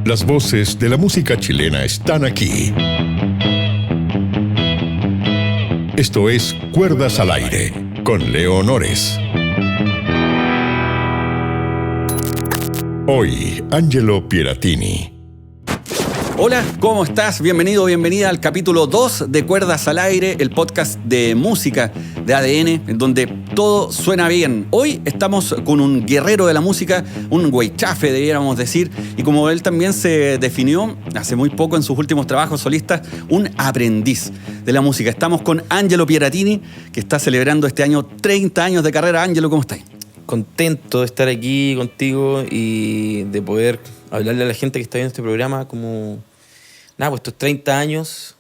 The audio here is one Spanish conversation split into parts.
Las voces de la música chilena están aquí. Esto es Cuerdas al Aire, con Leo Nores. Hoy, Angelo Pieratini. Hola, ¿cómo estás? Bienvenido, bienvenida al capítulo 2 de Cuerdas al Aire, el podcast de música de ADN, en donde todo suena bien. Hoy estamos con un guerrero de la música, un huaychafe, debiéramos decir, y como él también se definió hace muy poco en sus últimos trabajos solistas, un aprendiz de la música. Estamos con Angelo Pieratini, que está celebrando este año 30 años de carrera. Angelo, ¿cómo estás? Contento de estar aquí contigo y de poder hablarle a la gente que está viendo este programa como, pues estos 30 años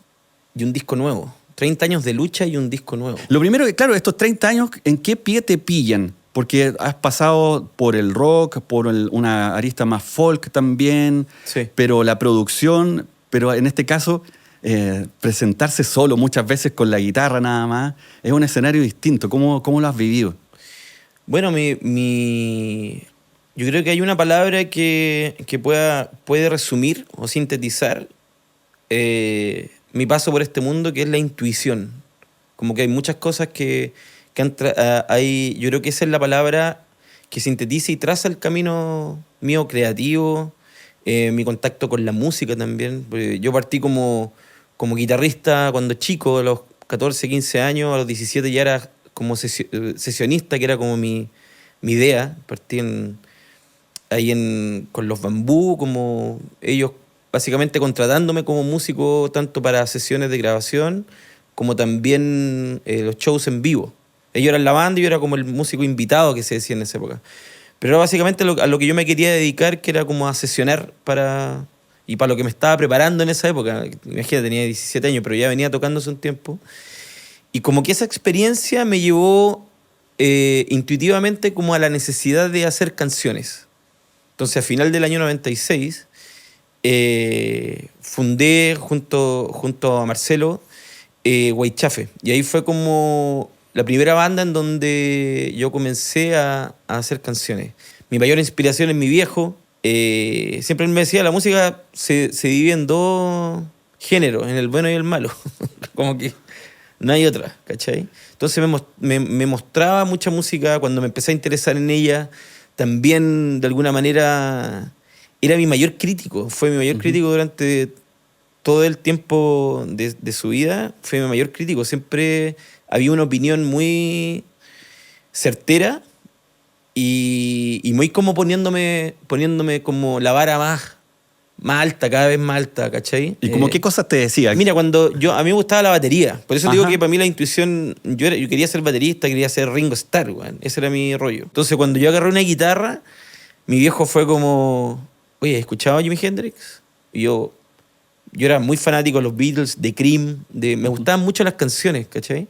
y un disco nuevo. 30 años de lucha y un disco nuevo. Lo primero que, claro, estos 30 años, ¿en qué pie te pillan? Porque has pasado por el rock, por una arista más folk también, Sí. pero la producción, pero en este caso, presentarse solo muchas veces con la guitarra nada más, es un escenario distinto. ¿Cómo lo has vivido? Bueno, yo creo que hay una palabra que puede resumir o sintetizar mi paso por este mundo, que es la intuición. Como que hay muchas cosas que hay, yo creo que esa es la palabra que sintetiza y traza el camino mío creativo, mi contacto con la música también. Porque yo partí como guitarrista cuando chico, a los 14, 15 años, a los 17 ya era como sesionista, que era como mi idea. Partí con los Bambú, como ellos básicamente contratándome como músico tanto para sesiones de grabación como también los shows en vivo. Ellos eran la banda y yo era como el músico invitado, que se decía en esa época. Pero era básicamente a lo que yo me quería dedicar, que era como a sesionar para lo que me estaba preparando en esa época. Imagínate, tenía 17 años, pero ya venía tocando hace un tiempo. Y como que esa experiencia me llevó intuitivamente como a la necesidad de hacer canciones. Entonces, a final del año 96, fundé junto a Marcelo Huaychafe. Y ahí fue como la primera banda en donde yo comencé a hacer canciones. Mi mayor inspiración es mi viejo. Siempre él me decía, la música se divide en dos géneros, en el bueno y el malo. Como que no hay otra, ¿cachai? Entonces me mostraba mucha música. Cuando me empecé a interesar en ella, también de alguna manera era mi mayor crítico. Fue mi mayor crítico durante todo el tiempo de su vida. Fue mi mayor crítico. Siempre había una opinión muy certera y muy como poniéndome como la vara más alta, cada vez más alta, ¿cachai? ¿Y como qué cosas te decía? Mira, a mí me gustaba la batería. Por eso Ajá. digo que para mí la intuición, yo quería ser baterista, quería ser Ringo Starr, weón. Ese era mi rollo. Entonces, cuando yo agarré una guitarra, mi viejo fue como, oye, ¿escuchaba a Jimi Hendrix? Y yo era muy fanático de los Beatles, de Cream, me gustaban mucho las canciones, ¿cachai?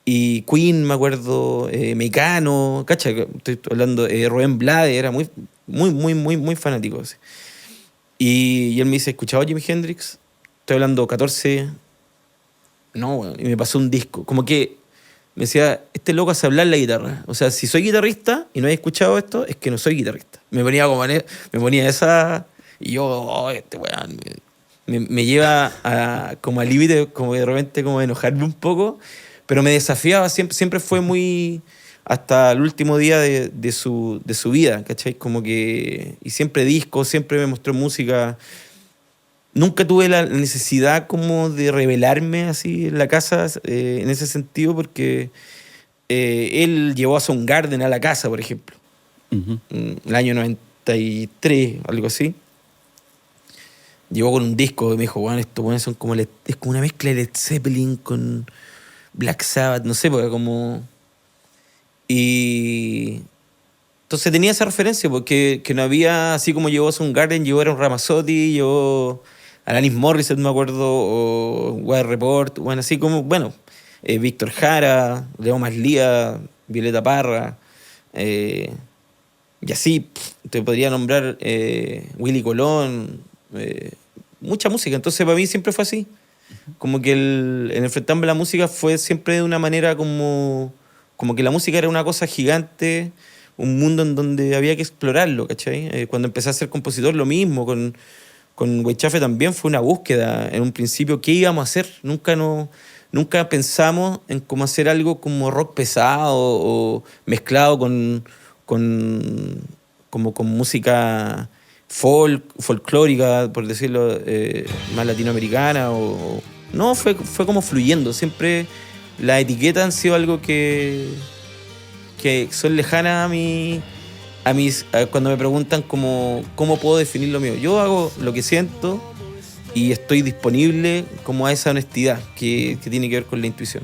Y Queen, me acuerdo, Mecano, ¿cachai? Estoy hablando de Rubén Blades, era muy, muy, muy, muy, muy fanático. Así. Y él me dice, ¿escuchaba a Jimi Hendrix? Estoy hablando 14. No, bueno, y me pasó un disco. Como que me decía, este loco hace hablar la guitarra. O sea, si soy guitarrista y no he escuchado esto, es que no soy guitarrista. Me ponía esa... Y yo, este weón, me lleva como al límite, como de repente como de enojarme un poco, pero me desafiaba, siempre fue muy... hasta el último día de su vida, ¿cachai? Como que... Y siempre discos, siempre me mostró música. Nunca tuve la necesidad como de revelarme así en la casa, en ese sentido, porque él llevó a Soundgarden a la casa, por ejemplo. Uh-huh. El año 93, algo así. Llegó con un disco y me dijo, bueno, estos buenos son es como una mezcla de Led Zeppelin con Black Sabbath, no sé, porque como... Y entonces tenía esa referencia, porque que no había, así como llevó a Soundgarden, llevó a Aaron Ramazzotti, llevó a Alanis Morissette, me acuerdo, o Weather Report, bueno, así como, bueno, Víctor Jara, Leo Maslía, Violeta Parra, y así te podría nombrar Willy Colón, mucha música. Entonces para mí siempre fue así, como que el enfrentarme a la música fue siempre de una manera como que la música era una cosa gigante, un mundo en donde había que explorarlo, ¿cachai? Cuando empecé a ser compositor, lo mismo, Weichafe también fue una búsqueda. En un principio, ¿qué íbamos a hacer? Nunca pensamos en cómo hacer algo como rock pesado o mezclado como con música folclórica, por decirlo, más latinoamericana. No, fue como fluyendo. Siempre las etiquetas han sido algo que son lejanas cuando me preguntan cómo puedo definir lo mío. Yo hago lo que siento y estoy disponible como a esa honestidad que tiene que ver con la intuición.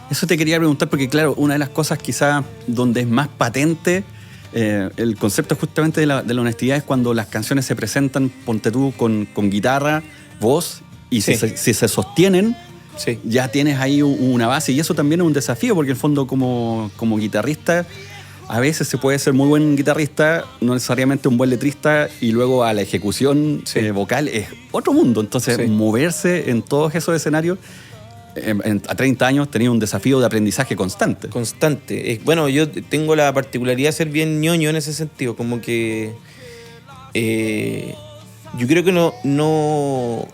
Eso te quería preguntar porque, claro, una de las cosas quizás donde es más patente el concepto justamente de la honestidad es cuando las canciones se presentan, ponte tú, con guitarra, voz, y Sí. si se sostienen, Sí. ya tienes ahí una base. Y eso también es un desafío porque en el fondo como guitarrista a veces se puede ser muy buen guitarrista, no necesariamente un buen letrista, y luego a la ejecución Sí. vocal es otro mundo. Entonces, Sí. moverse en todos esos escenarios, a 30 años tenía un desafío de aprendizaje constante. Constante. Bueno, yo tengo la particularidad de ser bien ñoño en ese sentido, como que yo creo que no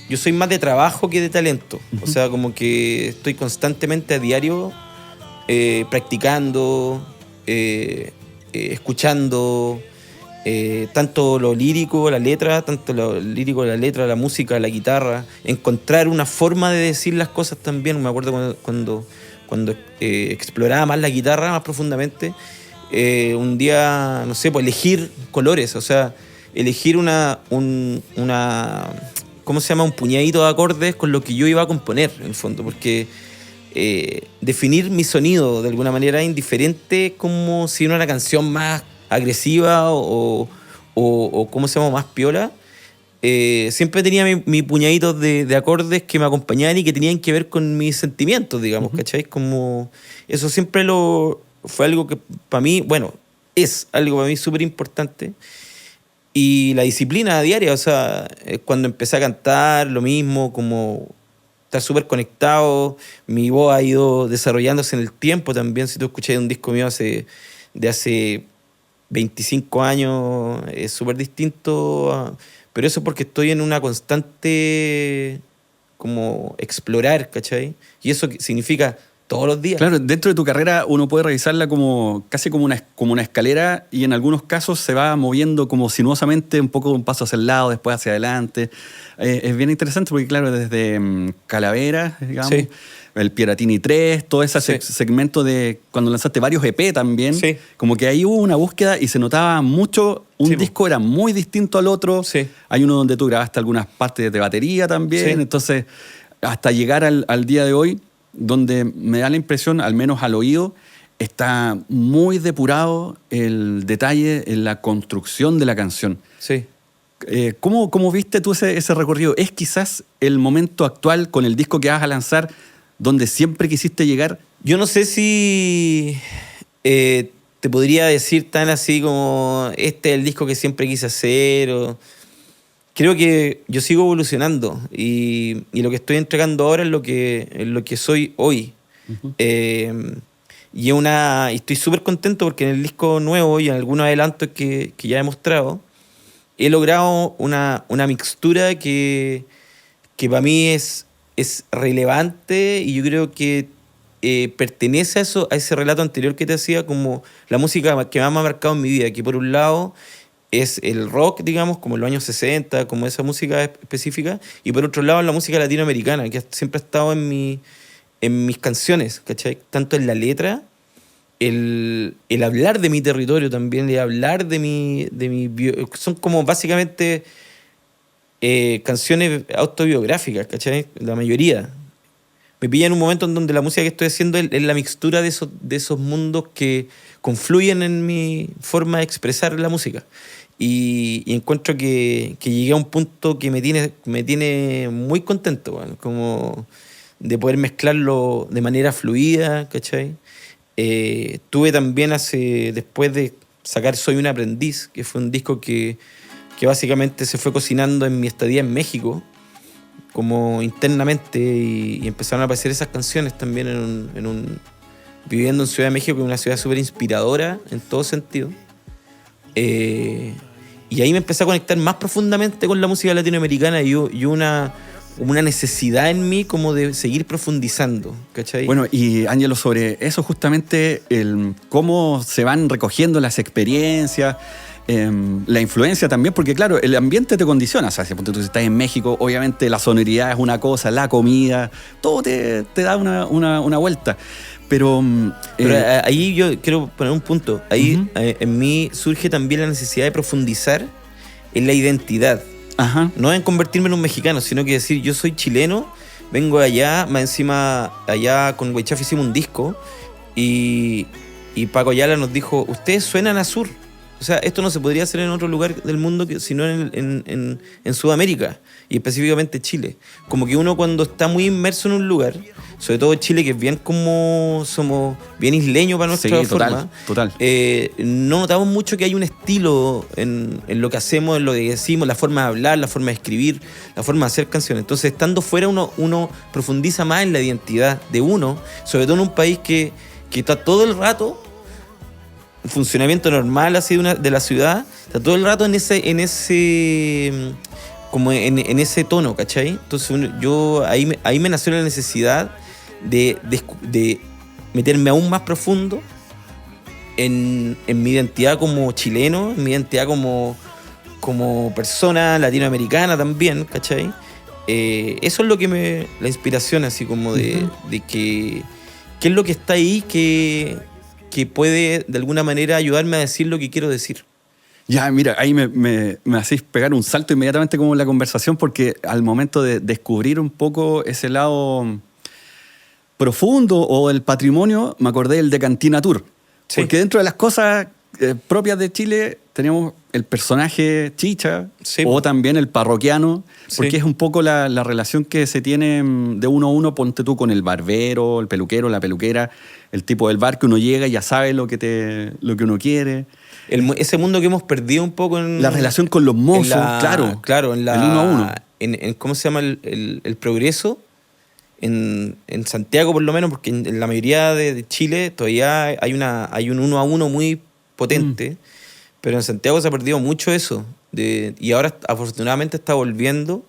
yo soy más de trabajo que de talento. O sea, como que estoy constantemente a diario practicando, escuchando tanto lo lírico, la letra, la música, la guitarra, encontrar una forma de decir las cosas también. Me acuerdo cuando exploraba más la guitarra más profundamente, un día, no sé, pues elegir colores, o sea, elegir una ¿cómo se llama? Un puñadito de acordes con lo que yo iba a componer, en el fondo, porque definir mi sonido de alguna manera indiferente, como si era una canción más agresiva o ¿cómo se llama? Más piola. Siempre tenía mi puñadito de acordes que me acompañaban y que tenían que ver con mis sentimientos, digamos, ¿cachai? Como eso siempre fue algo que para mí, bueno, es algo para mí súper importante. Y la disciplina diaria, o sea, cuando empecé a cantar, lo mismo, como estar súper conectado, mi voz ha ido desarrollándose en el tiempo también. Si tú escuchas un disco mío de hace 25 años, es súper distinto, pero eso porque estoy en una constante como explorar, ¿cachai? Y eso significa todos los días. Claro, dentro de tu carrera uno puede revisarla casi como una escalera, y en algunos casos se va moviendo como sinuosamente, un poco un paso hacia el lado, después hacia adelante. Es bien interesante porque, claro, desde Calavera, digamos, Sí. el Pieratini 3, todo ese Sí. segmento de cuando lanzaste varios EP también, Sí. como que ahí hubo una búsqueda y se notaba mucho, un Sí, po. disco era muy distinto al otro. Sí. Hay uno donde tú grabaste algunas partes de batería también, Sí. entonces hasta llegar al día de hoy, donde me da la impresión, al menos al oído, está muy depurado el detalle en la construcción de la canción. Sí. ¿Cómo viste tú ese recorrido? ¿Es quizás el momento actual con el disco que vas a lanzar donde siempre quisiste llegar? Yo no sé si te podría decir tan así como este es el disco que siempre quise hacer. Creo que yo sigo evolucionando y lo que estoy entregando ahora es lo que soy hoy. Y estoy súper contento porque en el disco nuevo y en algunos adelantos que ya he mostrado, he logrado una mixtura que para mí es relevante, y yo creo que pertenece a ese relato anterior que te hacía, como la música que más me ha marcado en mi vida, que por un lado es el rock, digamos, como en los años 60, como esa música específica, y por otro lado la música latinoamericana, que siempre ha estado en mis canciones, ¿cachai? Tanto en la letra, el hablar de mi territorio también, el hablar son como básicamente canciones autobiográficas, ¿cachai? La mayoría. Me pilla en un momento en donde la música que estoy haciendo es la mixtura de esos mundos que confluyen en mi forma de expresar la música. Y encuentro que llegué a un punto que me tiene muy contento, bueno, como de poder mezclarlo de manera fluida, ¿cachai? Tuve también después de sacar Soy un aprendiz, que fue un disco que básicamente se fue cocinando en mi estadía en México, como internamente, y empezaron a aparecer esas canciones también viviendo en Ciudad de México, que es una ciudad súper inspiradora en todo sentido. Y ahí me empecé a conectar más profundamente con la música latinoamericana y una necesidad en mí como de seguir profundizando, ¿cachai? Bueno, y Ángelo, sobre eso justamente, cómo se van recogiendo las experiencias, la influencia también, porque claro, el ambiente te condiciona. O sea, si tú estás en México, obviamente la sonoridad es una cosa, la comida, todo te da una vuelta. Pero ahí yo quiero poner un punto. Ahí en mí surge también la necesidad de profundizar en la identidad. Ajá. No en convertirme en un mexicano, sino que decir, yo soy chileno, vengo de allá, más encima, allá con Weichaf hicimos un disco y Paco Ayala nos dijo, ustedes suenan a sur. O sea, esto no se podría hacer en otro lugar del mundo sino en Sudamérica y específicamente Chile. Como que uno cuando está muy inmerso en un lugar, sobre todo Chile, que es bien como somos bien isleños para nuestra forma, total. no notamos mucho que hay un estilo en lo que hacemos, en lo que decimos, la forma de hablar, la forma de escribir, la forma de hacer canciones. Entonces, estando fuera, uno profundiza más en la identidad de uno, sobre todo en un país que está todo el rato funcionamiento normal así de la ciudad, está todo el rato en ese tono, ¿cachai? Entonces yo ahí me nació la necesidad de meterme aún más profundo en mi identidad como chileno, en mi identidad como persona latinoamericana también, ¿cachai? Eso es lo que la inspiración así como de que qué es lo que está ahí que puede de alguna manera ayudarme a decir lo que quiero decir. Ya, mira, ahí me hacéis pegar un salto inmediatamente como en la conversación, porque al momento de descubrir un poco ese lado profundo o el patrimonio, me acordé del de Cantina Tour. Sí. Porque dentro de las cosas propias de Chile tenemos el personaje chicha, sí, o también el parroquiano, porque sí, es un poco la relación que se tiene de uno a uno, ponte tú con el barbero, el peluquero, la peluquera, el tipo del bar que uno llega y ya sabe lo que uno quiere. Ese mundo que hemos perdido un poco en... La relación con los mozos, claro. Claro, en el uno a uno. ¿Cómo se llama? El progreso. En Santiago, por lo menos, porque en la mayoría de Chile todavía hay un uno a uno muy potente. Pero en Santiago se ha perdido mucho eso. Y ahora, afortunadamente, está volviendo.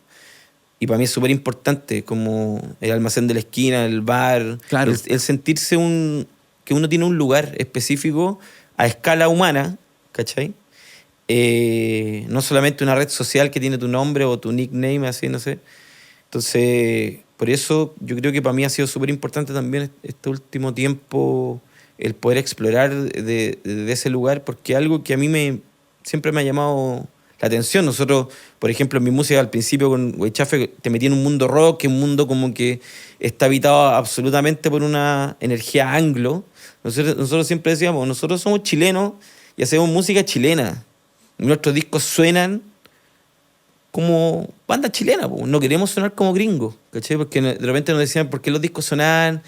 Y para mí es súper importante, como el almacén de la esquina, el bar. Claro. El sentirse que uno tiene un lugar específico a escala humana, ¿cachai? No solamente una red social que tiene tu nombre o tu nickname, así, no sé. Entonces, por eso yo creo que para mí ha sido súper importante también este último tiempo el poder explorar de ese lugar, porque es algo que a mí siempre me ha llamado la atención. Nosotros, por ejemplo, en mi música al principio con Weichafe te metí en un mundo rock, un mundo como que está habitado absolutamente por una energía anglo. Nosotros siempre decíamos, nosotros somos chilenos y hacemos música chilena. Nuestros discos suenan como banda chilena, no queremos sonar como gringos, ¿cachai? Porque de repente nos decían por qué los discos sonaban,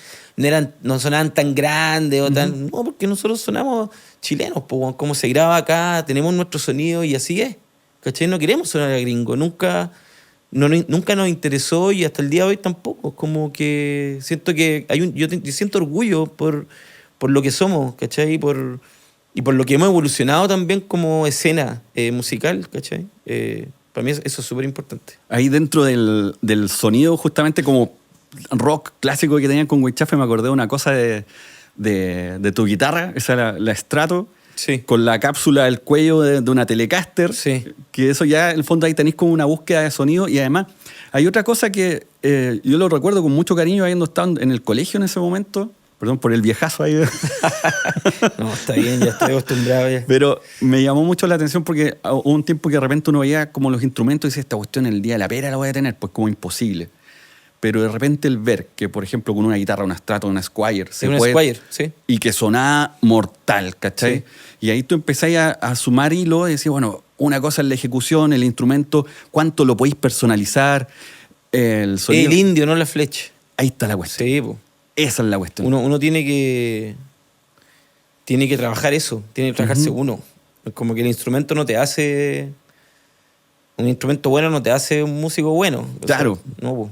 no sonaban tan grandes o tan... No, porque nosotros sonamos chilenos, como se graba acá, tenemos nuestro sonido y así es, ¿cachai? No queremos sonar a gringo, nunca nos interesó y hasta el día de hoy tampoco. Como que siento que yo siento orgullo por lo que somos, ¿cachai? Y por lo que hemos evolucionado también como escena musical, ¿cachai? Para mí eso es súper importante. Ahí dentro del sonido, justamente como rock clásico que tenían con Weichafe, me acordé de una cosa de tu guitarra, esa era la Strato, sí, con la cápsula del cuello de una Telecaster, sí, que eso ya, en el fondo, ahí tenéis como una búsqueda de sonido. Y además, hay otra cosa que yo lo recuerdo con mucho cariño, habiendo estado en el colegio en ese momento. Perdón por el viejazo ahí. No, está bien, ya estoy acostumbrado ya. Pero me llamó mucho la atención porque hubo un tiempo que de repente uno veía como los instrumentos y decía, esta cuestión el día de la pera la voy a tener, pues como imposible. Pero de repente el ver que, por ejemplo, con una guitarra, una Strato, una Squier, Squier, sí, y que sonaba mortal, ¿cachai? Sí. Y ahí tú empezáis a sumar hilo y decís, bueno, una cosa es la ejecución, el instrumento, cuánto lo podéis personalizar, el sonido. El indio, no la flecha. Ahí está la cuestión. Sí, pues. Esa es la cuestión. Uno tiene que trabajar eso, tiene que trabajarse uno. Como que el instrumento no te hace... Un instrumento bueno no te hace un músico bueno. Claro. O sea, no,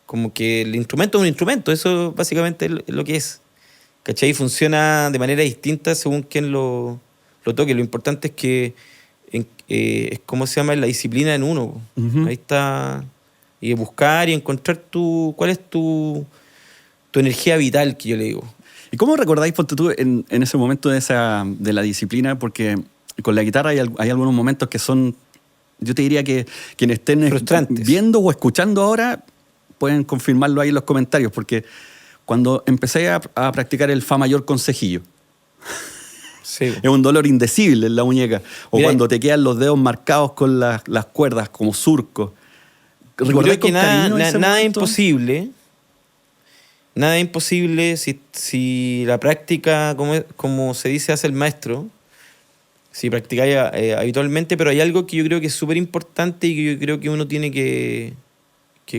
como que el instrumento es un instrumento, eso básicamente es lo que es. ¿Cachai? Funciona de manera distinta según quien lo lo toque. Lo importante es que, ¿cómo se llama? La disciplina en uno. Ujú. Ahí está. Y buscar y encontrar cuál es tu energía vital, que yo le digo. ¿Y cómo recordáis, ponte tú, en ese momento de la disciplina? Porque con la guitarra hay algunos momentos que son, yo te diría que quienes estén Frustrantes. viendo o escuchando ahora pueden confirmarlo ahí en los comentarios, porque cuando empecé a practicar el fa mayor con cejillo, Sí. es un dolor indecible en la muñeca. O Mira, cuando te quedan los dedos marcados con las cuerdas, como surcos. Yo ¿Recordáis creo que con cariño ese nada es momento? imposible. Nada es imposible si la práctica, como se dice, hace el maestro. Si practicáis habitualmente, pero hay algo que yo creo que es súper importante y que yo creo que uno tiene que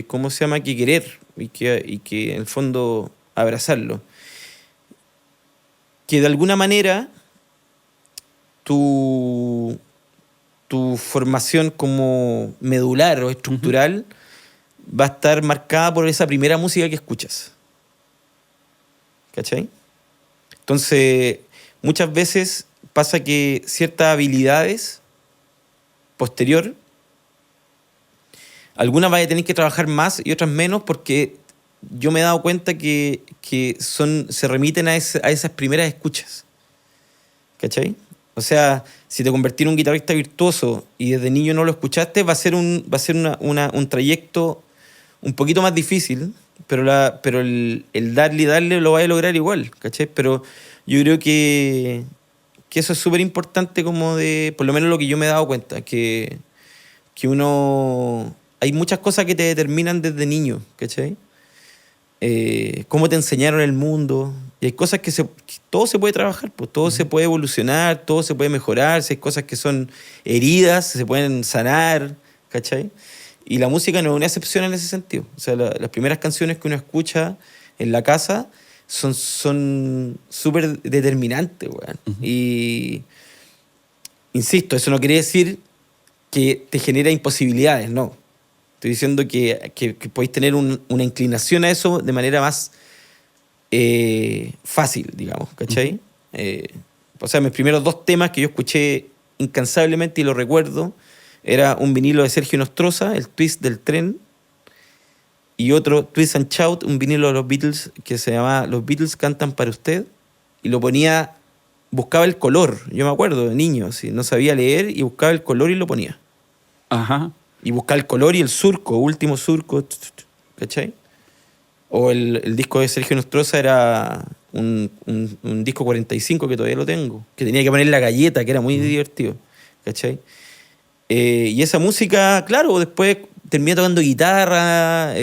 ¿cómo se llama? Que querer y que en el fondo abrazarlo. Que de alguna manera tu formación como medular o estructural va a estar marcada por esa primera música que escuchas. ¿Cachai? Entonces, muchas veces pasa que ciertas habilidades posterior, algunas vaya a tener que trabajar más y otras menos, porque yo me he dado cuenta que se remiten a esas primeras escuchas. ¿Cachai? O sea, si te convertís en un guitarrista virtuoso y desde niño no lo escuchaste, va a ser un trayecto un poquito más difícil, pero el darle y darle lo vas a lograr igual, ¿cachai? Pero yo creo que eso es súper importante, como por lo menos lo que yo me he dado cuenta, que uno... Hay muchas cosas que te determinan desde niño, ¿cachai? Cómo te enseñaron el mundo. Y hay cosas que todo se puede trabajar, pues todo se puede evolucionar, todo se puede mejorar. Si hay cosas que son heridas, se pueden sanar, ¿cachai? Y la música no es una excepción en ese sentido. O sea, las primeras canciones que uno escucha en la casa son súper determinantes, weón. Y insisto, eso no quiere decir que te genera imposibilidades, no. Estoy diciendo que podéis tener una inclinación a eso de manera más fácil, digamos, ¿cachai? O sea, mis primeros 2 temas que yo escuché incansablemente y lo recuerdo, era un vinilo de Sergio Nostroza, el Twist del Tren, y otro, Twist and Shout, un vinilo de los Beatles que se llamaba Los Beatles cantan para usted, y lo ponía, buscaba el color, yo me acuerdo de niño, así, no sabía leer, y buscaba el color y lo ponía. Ajá. Y buscar el color y el surco, último surco, ¿cachai? O el disco de Sergio Nostroza era un disco 45 que todavía lo tengo, que tenía que poner la galleta, que era muy divertido, ¿cachai? Y esa música, claro, después terminé tocando guitarra,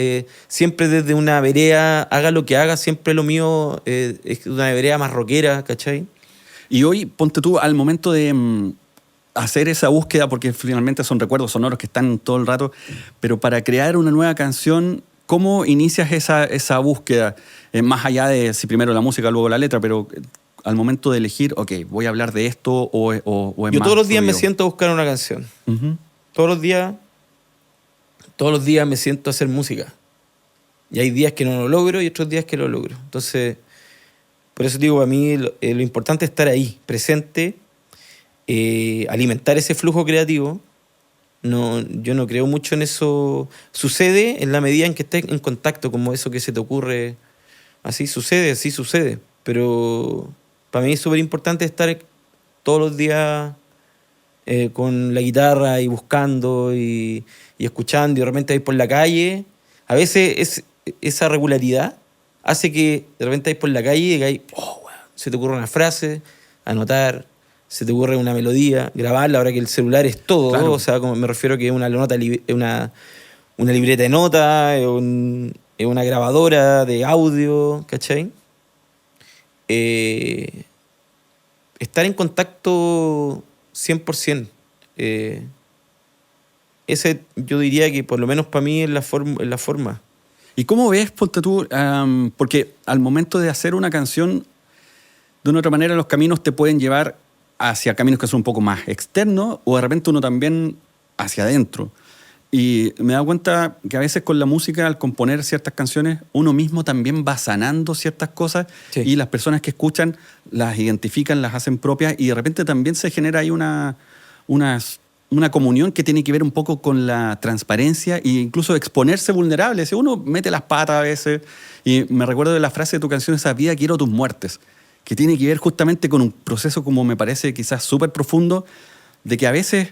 siempre desde una vereda, haga lo que haga, siempre lo mío es una vereda más rockera, ¿cachai? Y hoy, ponte tú, al momento de hacer esa búsqueda, porque finalmente son recuerdos sonoros que están todo el rato, pero para crear una nueva canción, ¿cómo inicias esa búsqueda? Más allá de si primero la música, luego la letra, pero al momento de elegir, ok, voy a hablar de esto o es Yo más todos los días me fluido? siento a buscar una canción. Ujú. Todos los días me siento a hacer música. Y hay días que no lo logro y otros días que lo logro. Entonces, por eso digo, para mí lo importante es estar ahí, presente, alimentar ese flujo creativo. Yo no creo mucho en eso. Sucede en la medida en que estés en contacto, como eso que se te ocurre. Así sucede. Pero para mí es súper importante estar todos los días con la guitarra y buscando y escuchando, y de repente ir por la calle. A veces esa regularidad hace que de repente ir por la calle y digáis, oh, weón, se te ocurre una frase, anotar, se te ocurre una melodía, grabarla, ahora que el celular es todo, Claro. o sea, como me refiero que es una libreta de notas, es una grabadora de audio, ¿cachai? Estar en contacto 100%. Ese yo diría que por lo menos para mí es la forma. ¿Y cómo ves, ponte tú, porque al momento de hacer una canción, de una u otra manera los caminos te pueden llevar hacia caminos que son un poco más externos o de repente uno también hacia adentro? Y me he dado cuenta que a veces con la música, al componer ciertas canciones, uno mismo también va sanando ciertas cosas Sí. y las personas que escuchan las identifican, las hacen propias y de repente también se genera ahí una comunión que tiene que ver un poco con la transparencia e incluso exponerse vulnerable. Si uno mete las patas a veces, y me recuerdo de la frase de tu canción, esa vida quiero tus muertes, que tiene que ver justamente con un proceso como me parece quizás súper profundo, de que a veces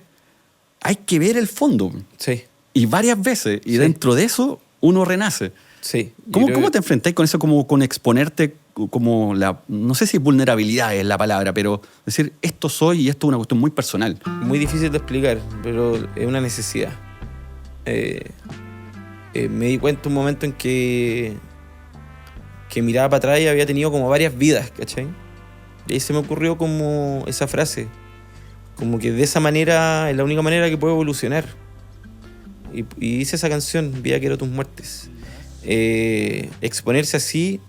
hay que ver el fondo. Sí, Y varias veces. Y Sí. dentro de eso uno renace. sí. Yo ¿Cómo, creo cómo que- te enfrentáis con eso, como con exponerte, como la, no sé si vulnerabilidad es la palabra, pero decir, esto soy y esto es una cuestión muy personal? Muy difícil de explicar, pero es una necesidad. Me di cuenta un momento en que miraba para atrás y había tenido como varias vidas, ¿cachai? Y ahí se me ocurrió como esa frase, como que de esa manera es la única manera que puedo evolucionar. Y hice esa canción, Vida quiero tus muertes. Exponerse así,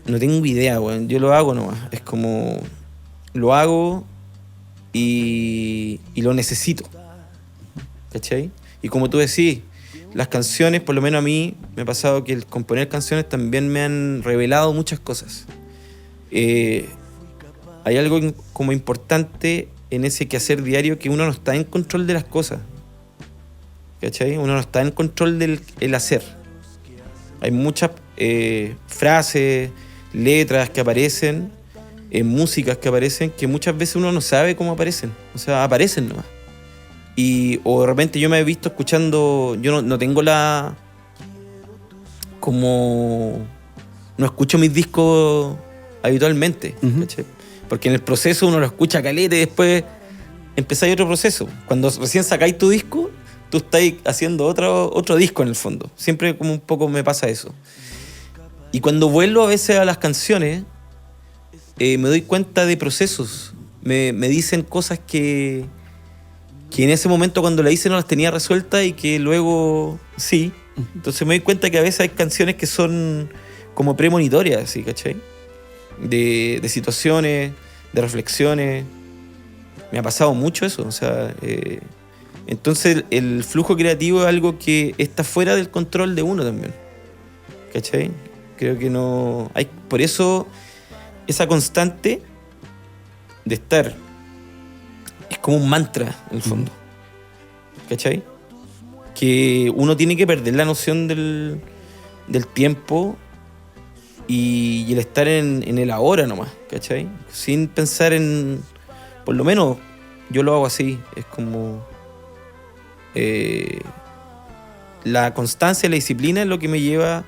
no tengo idea, weón. Yo lo hago nomás. Es como, lo hago y lo necesito. ¿Cachai? Y como tú decís, las canciones, por lo menos a mí, me ha pasado que el componer canciones también me han revelado muchas cosas. Hay algo como importante en ese quehacer diario, que uno no está en control de las cosas. ¿Cachai? Uno no está en control del el hacer. Hay muchas frases, letras que aparecen, músicas que aparecen, que muchas veces uno no sabe cómo aparecen. O sea, aparecen nomás. O de repente yo me he visto escuchando, yo no tengo la... como... no escucho mis discos habitualmente, Ujú. ¿cachai? Porque en el proceso uno lo escucha caleta y después empezáis otro proceso. Cuando recién sacáis tu disco, tú estáis haciendo otro disco en el fondo. Siempre como un poco me pasa eso. Y cuando vuelvo a veces a las canciones, me doy cuenta de procesos. Me dicen cosas que en ese momento cuando la hice no las tenía resueltas y que luego sí. Entonces me doy cuenta que a veces hay canciones que son como premonitorias, ¿sí? ¿Cachai? De situaciones, de reflexiones. Me ha pasado mucho eso. O sea, entonces el flujo creativo es algo que está fuera del control de uno también. ¿Cachai? Creo que no... hay por eso esa constante de estar es como un mantra en el fondo. ¿Cachai? Que uno tiene que perder la noción del tiempo y el estar en el ahora nomás, ¿cachai? Sin pensar en... por lo menos yo lo hago así. Es como... la constancia y la disciplina es lo que me lleva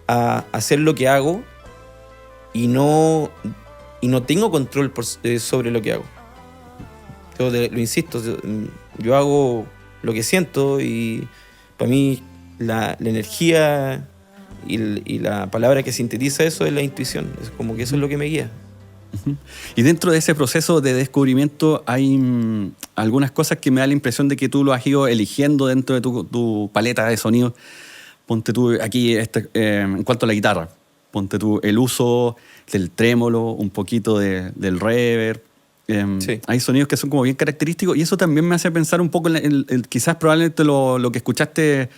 a hacer lo que hago y no tengo control sobre lo que hago. Lo insisto, yo hago lo que siento y para mí la energía y la palabra que sintetiza eso es la intuición. Es como que eso es lo que me guía. Y dentro de ese proceso de descubrimiento hay algunas cosas que me da la impresión de que tú lo has ido eligiendo dentro de tu paleta de sonidos. Ponte tú aquí, en cuanto a la guitarra, ponte tú el uso del trémolo, un poquito del reverb. Sí. Hay sonidos que son como bien característicos y eso también me hace pensar un poco en quizás probablemente lo que escuchaste,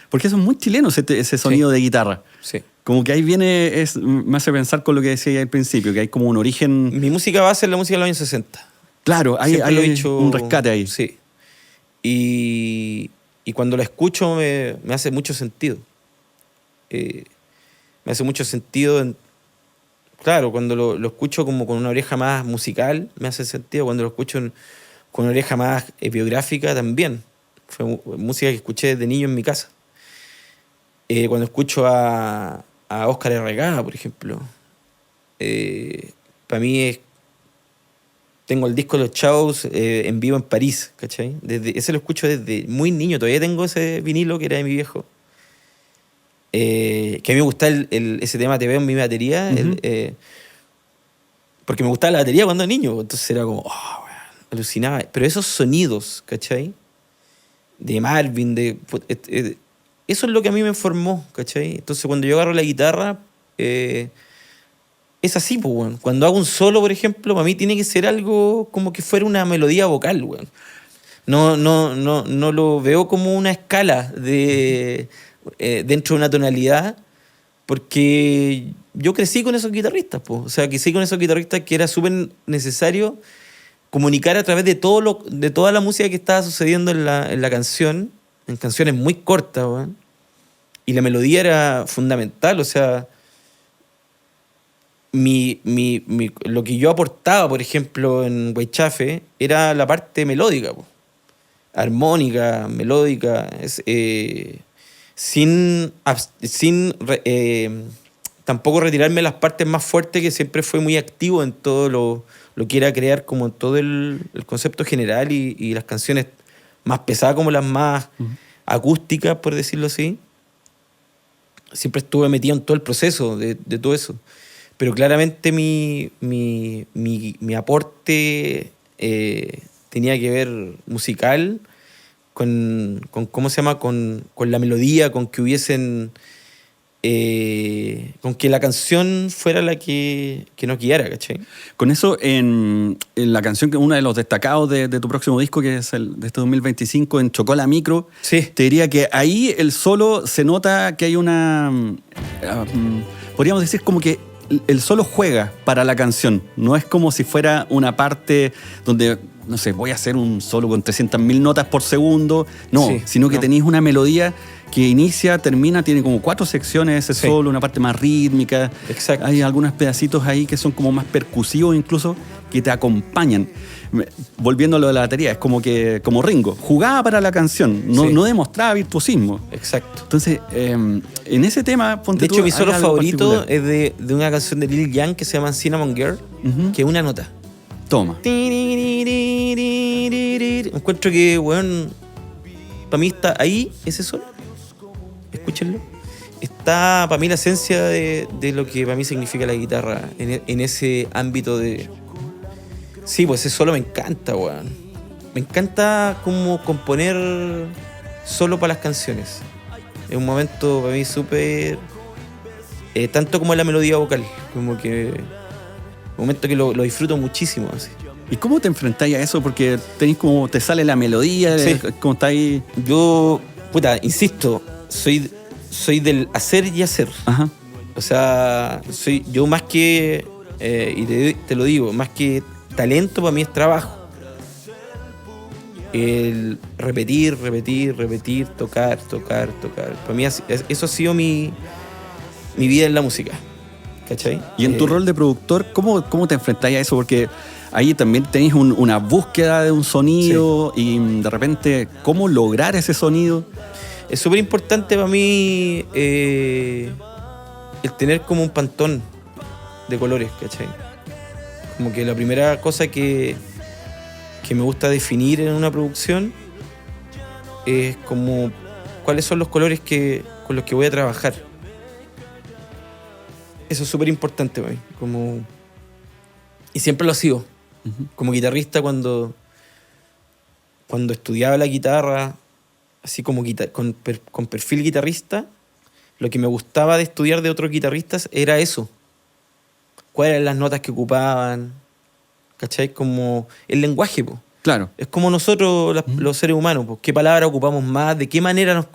porque eso es muy chileno ese sonido de guitarra. Sí. Como que ahí viene, me hace pensar con lo que decía al principio, que hay como un origen... Mi música base es la música de los años 60. Claro, hay Siempre lo he dicho, un rescate ahí. Sí. Y cuando la escucho me hace mucho sentido. Me hace mucho sentido. Claro, cuando lo escucho como con una oreja más musical, me hace sentido. Cuando lo escucho con una oreja más biográfica, también. Fue música que escuché desde niño en mi casa. Cuando escucho a Óscar Herrregada, por ejemplo, para mí tengo el disco de los Chavos en vivo en París, ¿cachai? Ese lo escucho desde muy niño. Todavía tengo ese vinilo que era de mi viejo. Que a mí me gustaba ese tema Te veo en mi batería. Uh-huh. Porque me gustaba la batería cuando era niño. Entonces era como, alucinaba. Pero esos sonidos, ¿cachai? De Marvin, eso es lo que a mí me formó, ¿cachai? Entonces cuando yo agarro la guitarra, es así, pues, weón. Cuando hago un solo, por ejemplo, para mí tiene que ser algo como que fuera una melodía vocal, weón. No lo veo como una escala dentro de una tonalidad, porque yo crecí con esos guitarristas, po. O sea, crecí con esos guitarristas que era súper necesario comunicar a través de de toda la música que estaba sucediendo en la canción, en canciones muy cortas, weón. Y la melodía era fundamental, o sea, lo que yo aportaba, por ejemplo, en Weichafe, era la parte melódica, po. Armónica, melódica, sin tampoco retirarme las partes más fuertes, que siempre fue muy activo en todo lo que era crear como todo el concepto general y las canciones más pesadas como las más acústicas, por decirlo así. Siempre estuve metido en todo el proceso de todo eso. Pero claramente mi aporte tenía que ver musical con ¿cómo se llama? Con la melodía, con que hubiesen... con que la canción fuera la que nos guiara, ¿cachai? Con eso, en la canción, que uno de los destacados de tu próximo disco, que es el de este 2025, en Chocó la Micro, Sí. te diría que ahí el solo se nota que hay una... podríamos decir como que el solo juega para la canción. No es como si fuera una parte donde, no sé, voy a hacer un solo con 300.000 notas por segundo. No, Sí, sino que no. tenéis una melodía que inicia, termina, tiene como 4 secciones ese Sí. solo, una parte más rítmica. Exacto. Hay algunos pedacitos ahí que son como más percusivos incluso, que te acompañan. Volviendo a lo de la batería, es como Ringo, jugaba para la canción, Sí. no demostraba virtuosismo. Exacto. Entonces, en ese tema, ponte De tú, hecho, mi hay solo algo favorito particular. es de una canción de Lil Jon que se llama Cinnamon Girl, Ujú. que es una nota. Toma. Encuentro que, weón, para mí está ahí, ese solo. Escúchenlo. Está para mí la esencia de lo que para mí significa la guitarra en ese ámbito de... Sí, pues ese solo me encanta, weón. Me encanta como componer solo para las canciones. Es un momento para mí súper... tanto como la melodía vocal, como que... Un momento que lo disfruto muchísimo, así. ¿Y cómo te enfrentáis a eso? Porque tenéis como, te sale la melodía, Sí. como está ahí. Yo, puta, insisto, soy del hacer y hacer. Ajá. O sea, soy yo más que, y te lo digo, más que talento, para mí es trabajo. El repetir, tocar. Para mí eso ha sido mi vida en la música. ¿Cachai? Y en tu rol de productor, ¿cómo te enfrentáis a eso? Porque ahí también tenéis una búsqueda de un sonido y de repente, ¿cómo lograr ese sonido? Es súper importante para mí el tener como un pantón de colores, ¿cachai? Como que la primera cosa que me gusta definir en una producción es como cuáles son los colores con los que voy a trabajar. Eso es súper importante para mí. Y siempre lo ha sido. Como guitarrista, cuando estudiaba la guitarra, así como con perfil guitarrista, lo que me gustaba de estudiar de otros guitarristas era eso. ¿Cuáles eran las notas que ocupaban? ¿Cachai? Como el lenguaje, po. Claro. Es como nosotros, los seres humanos, po. ¿Qué palabras ocupamos más? ¿De qué manera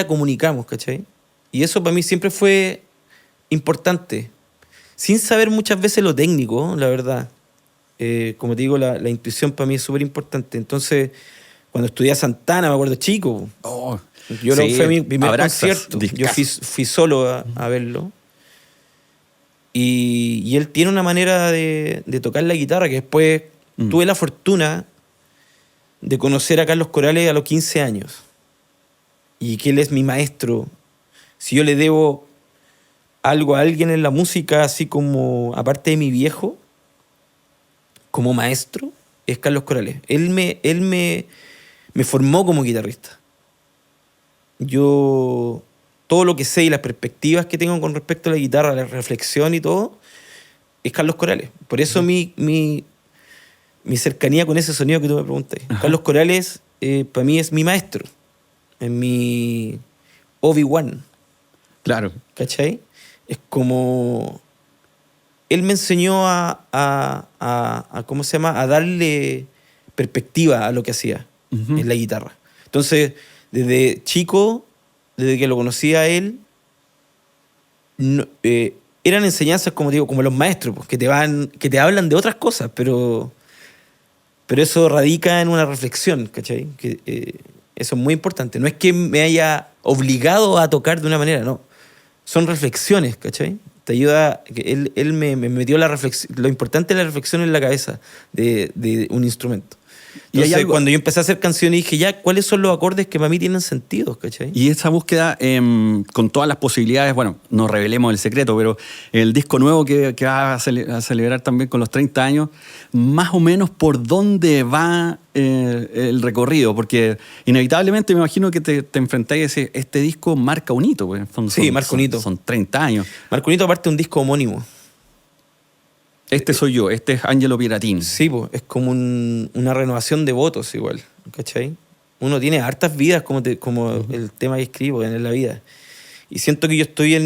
comunicamos? ¿Cachai? Y eso para mí siempre fue importante. Sin saber muchas veces lo técnico, la verdad. Como te digo, la intuición para mí es súper importante. Entonces, cuando estudié a Santana, me acuerdo chico. Oh, Fue mi primer Abraxas, concierto. discazo. Yo fui solo a verlo. Y él tiene una manera de tocar la guitarra que después tuve la fortuna de conocer a Carlos Corales a los 15 años. Y que él es mi maestro. Si yo le debo algo a alguien en la música, así como, aparte de mi viejo, como maestro, es Carlos Corales. Él me formó como guitarrista. Yo, todo lo que sé y las perspectivas que tengo con respecto a la guitarra, la reflexión y todo, es Carlos Corales. Por eso mi cercanía con ese sonido que tú me preguntas. Carlos Corales, para mí, es mi maestro. Es mi Obi-Wan. Claro. ¿Cachai? Es como... Él me enseñó a ¿cómo se llama? A darle perspectiva a lo que hacía en la guitarra. Entonces, desde chico, desde que lo conocía a él, eran enseñanzas, como digo, como los maestros, pues, que te hablan de otras cosas, pero eso radica en una reflexión, ¿cachai? Eso es muy importante. No es que me haya obligado a tocar de una manera, no. Son reflexiones, ¿cachai? Te ayuda, él me metió lo importante es la reflexión en la cabeza de un instrumento. Entonces, cuando yo empecé a hacer canciones, dije, ya, ¿cuáles son los acordes que para mí tienen sentido? ¿Cachai? Y esa búsqueda, con todas las posibilidades, bueno, no revelemos el secreto, pero el disco nuevo que va a celebrar también con los 30 años, más o menos por dónde va el recorrido, porque inevitablemente me imagino que te enfrentáis a este disco marca un hito. Pues. Sí, marca un hito. Son 30 años. Marca un hito, aparte de un disco homónimo. Este soy yo, este es Angelo Piratín. Sí, pues, es como una renovación de votos igual, ¿cachai? Uno tiene hartas vidas como el tema que escribo en la vida. Y siento que yo estoy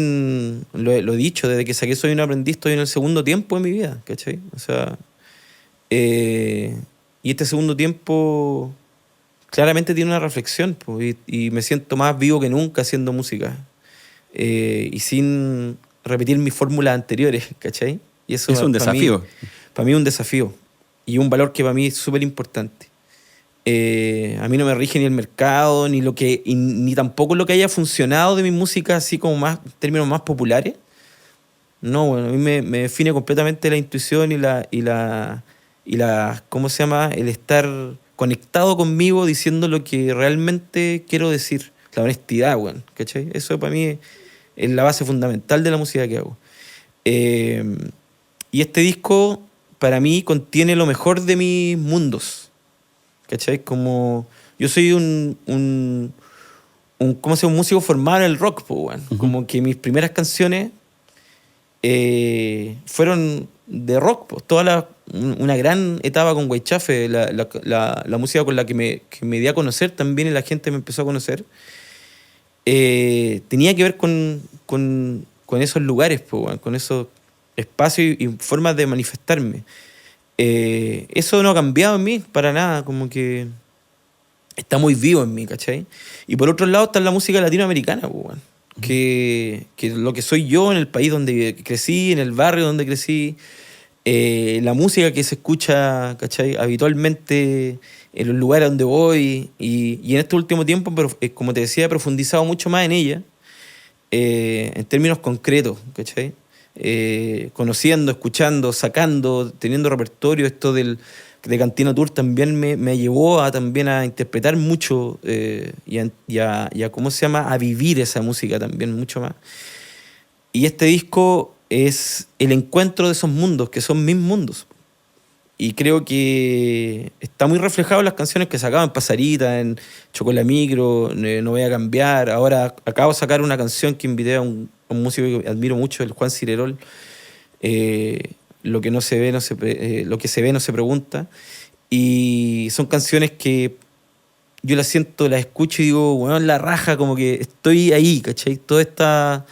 lo he dicho, desde que saqué Soy un aprendiz, estoy en el segundo tiempo de mi vida, ¿cachai? O sea, y este segundo tiempo claramente tiene una reflexión, pues, y me siento más vivo que nunca haciendo música. Y sin repetir mis fórmulas anteriores, ¿cachai? Y eso es un desafío. Para mí es un desafío. Y un valor que para mí es súper importante. A mí no me rige ni el mercado, ni tampoco lo que haya funcionado de mi música, así como más, en términos más populares. No, bueno, a mí me define completamente la intuición y la ¿cómo se llama? El estar conectado conmigo diciendo lo que realmente quiero decir. La honestidad, weón, ¿cachai? Eso para mí es la base fundamental de la música que hago. Y este disco, para mí, contiene lo mejor de mis mundos. ¿Cachai? Como yo soy un músico formado en el rock, pues, bueno. Como que mis primeras canciones fueron de rock, pues. Una gran etapa con Weichafe, la música con la que me di a conocer también y la gente me empezó a conocer. Tenía que ver con esos lugares, pues, bueno, con esos espacios y formas de manifestarme. Eso no ha cambiado en mí para nada, como que está muy vivo en mí, ¿cachai? Y por otro lado está la música latinoamericana, pues, bueno, que lo que soy yo en el país donde crecí, en el barrio donde crecí, la música que se escucha, ¿cachai? Habitualmente en los lugares donde voy y en este último tiempo, pero, como te decía, he profundizado mucho más en ella, en términos concretos, ¿cachai? Conociendo, escuchando, sacando, teniendo repertorio. Esto de Cantina Tour también me llevó también a interpretar mucho y a ¿cómo se llama? A vivir esa música también mucho más. Y este disco es el encuentro de esos mundos, que son mis mundos. Y creo que está muy reflejado en las canciones que sacaba en Pasarita, en Chocolamicro, No Voy a Cambiar. Ahora acabo de sacar una canción que invité a un músico que admiro mucho, el Juan Cirerol. Lo que se ve no se pregunta. Y son canciones que yo las siento, las escucho y digo, bueno, la raja, como que estoy ahí, ¿cachai? Todo está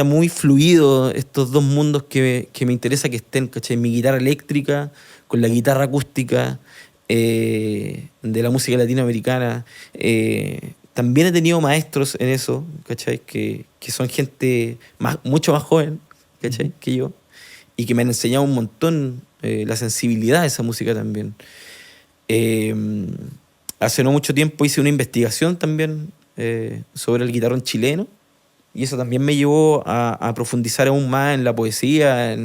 muy fluido, estos dos mundos que me interesa que estén, ¿cachai? Mi guitarra eléctrica con la guitarra acústica de la música latinoamericana. También he tenido maestros en eso, ¿cachai? Que son gente mucho más joven, ¿cachai? Que yo, y que me han enseñado un montón la sensibilidad de esa música también. Hace no mucho tiempo hice una investigación también sobre el guitarrón chileno, y eso también me llevó a profundizar aún más en la poesía.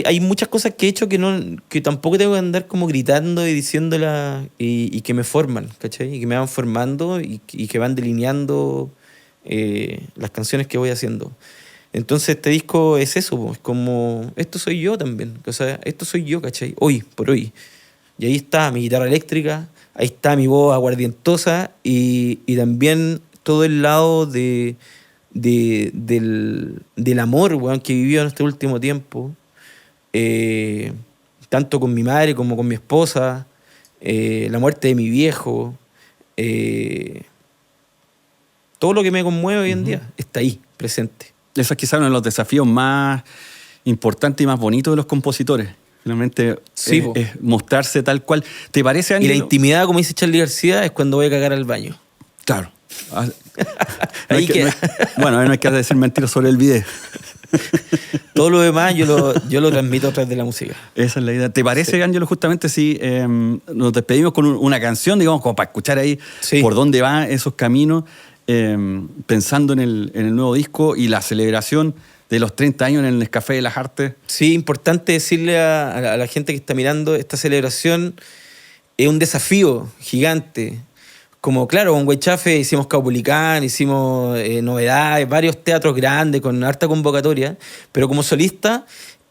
Hay muchas cosas que he hecho que tampoco tengo que andar como gritando y diciéndolas, y que me forman, ¿cachai? Y que me van formando y que van delineando las canciones que voy haciendo. Entonces este disco es eso, es como, esto soy yo también, o sea, esto soy yo, ¿cachai? Hoy, por hoy. Y ahí está mi guitarra eléctrica, ahí está mi voz aguardientosa y también todo el lado del amor, bueno, que vivió en este último tiempo, tanto con mi madre como con mi esposa, la muerte de mi viejo, todo lo que me conmueve hoy en día está ahí, presente. Esos quizás uno de los desafíos más importantes y más bonitos de los compositores. Finalmente, Sí, po. es mostrarse tal cual. ¿Te parece, Y Ángelo? la intimidad, como dice Charly García, es cuando voy a cagar al baño. Claro. No Ahí hay que- queda. bueno, no hay que decir mentiras sobre el video. Todo lo demás yo lo transmito a través de la música. Esa es la idea. ¿Te parece, Ángelo, justamente si nos despedimos con una canción, digamos, como para escuchar ahí Sí. por dónde van esos caminos, pensando en el nuevo disco y la celebración de los 30 años en el Nescafé de las Artes? Sí, importante decirle a la gente que está mirando, esta celebración es un desafío gigante. Como, claro, con Huaychafe hicimos Caupolicán, hicimos Novedades, varios teatros grandes con harta convocatoria, pero como solista,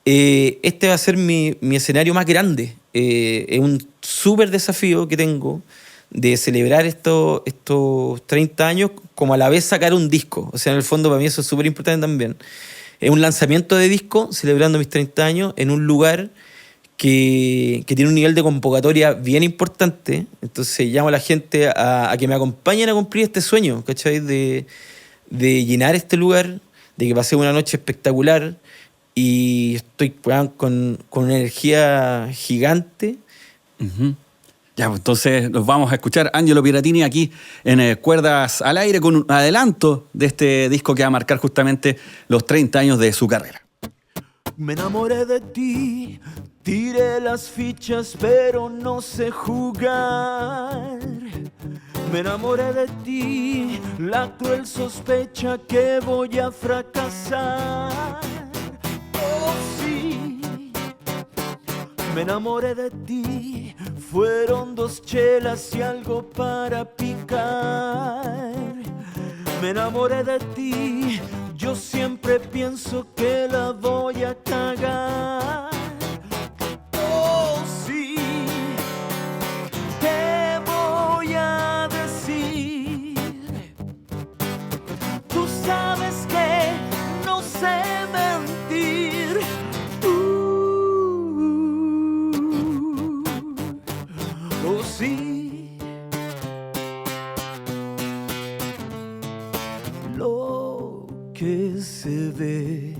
este va a ser mi escenario más grande. Es un súper desafío que tengo de celebrar estos 30 años, como a la vez sacar un disco. O sea, en el fondo para mí eso es súper importante también. Es un lanzamiento de disco celebrando mis 30 años en un lugar que tiene un nivel de convocatoria bien importante. Entonces llamo a la gente a que me acompañen a cumplir este sueño, ¿cachai? De llenar este lugar, de que pase una noche espectacular, y estoy con una energía gigante. Ujú. Ya, pues entonces nos vamos a escuchar Angelo Piratini aquí en Cuerdas al Aire con un adelanto de este disco que va a marcar justamente los 30 años de su carrera. Me enamoré de ti, tiré las fichas pero no sé jugar. Me enamoré de ti, la cruel sospecha que voy a fracasar. Oh sí, me enamoré de ti, fueron 2 chelas y algo para picar. Me enamoré de ti, yo siempre pienso que la voy a cagar. Oh sí, te voy a decir, tú sabes que no sé mentir. Oh sí. Lo que se ve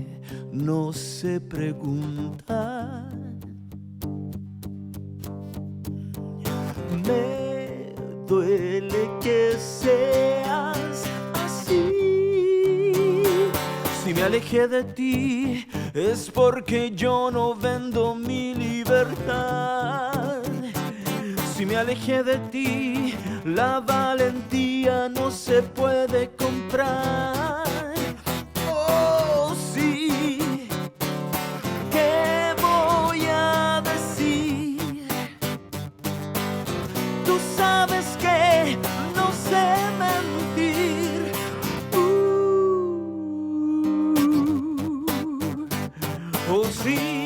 no se pregunta. Me duele que seas así. Si me alejé de ti es porque yo no vendo mi libertad. Si me alejé de ti, la valentía no se puede comprar. Oh, sí, ¿qué voy a decir? Tú sabes que no sé mentir. Oh, sí.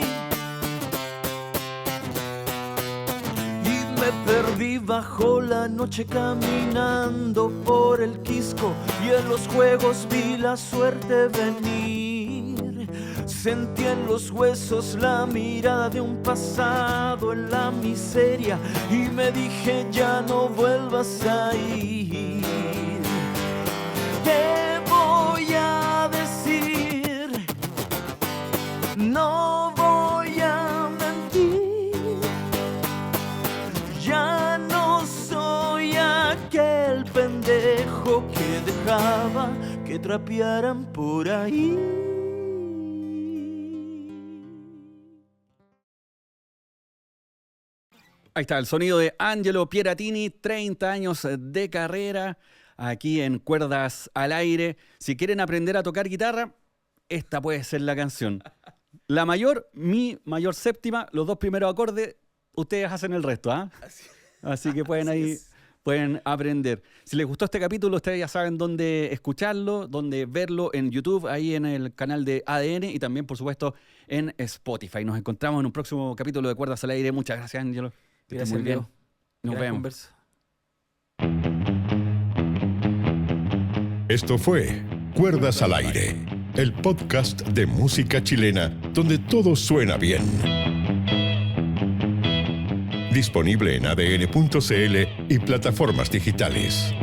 Perdí bajo la noche caminando por el Quisco y en los juegos vi la suerte venir. Sentí en los huesos la mirada de un pasado en la miseria y me dije ya no vuelvas a ir. Te voy a decir, no voy a mentir. Ya no soy aquel pendejo que dejaba que trapearan por ahí. Ahí está el sonido de Angelo Piratini, 30 años de carrera aquí en Cuerdas al Aire. Si quieren aprender a tocar guitarra, esta puede ser la canción. La mayor, mi mayor séptima, los 2 primeros acordes, ustedes hacen el resto, ¿ah? Así que pueden aprender. Si les gustó este capítulo, ustedes ya saben dónde escucharlo, dónde verlo en YouTube, ahí en el canal de ADN y también, por supuesto, en Spotify. Nos encontramos en un próximo capítulo de Cuerdas al Aire. Muchas gracias, Ángelo. Que estés muy bien. Leo. Nos Gran vemos. conversa. Esto fue Cuerdas al Aire, el podcast de música chilena donde todo suena bien. Disponible en adn.cl y plataformas digitales.